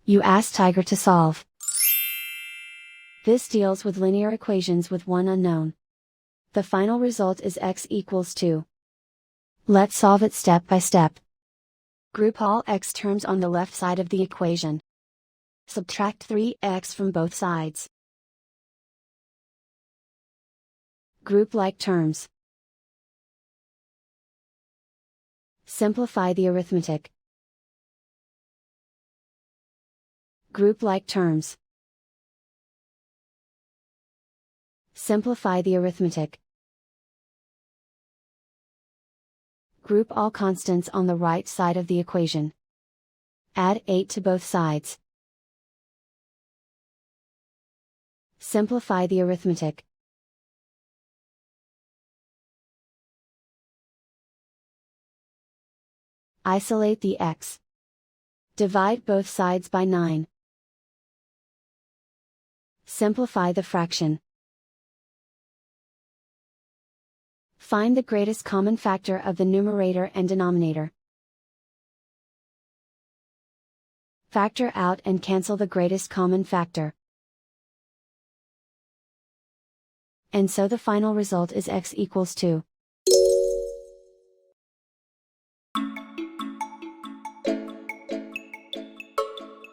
You ask Tiger to solve. This deals with linear equations with one unknown. The final result is x equals 2. Let's solve it step by step. Group all x terms on the left side of the equation. Subtract 3x from both sides. Group like terms. Simplify the arithmetic. Group like terms. Simplify the arithmetic. Group all constants on the right side of the equation. Add 8 to both sides. Simplify the arithmetic. Isolate the x. Divide both sides by 9. Simplify the fraction. Find the greatest common factor of the numerator and denominator. Factor out and cancel the greatest common factor. And so the final result is x equals 2.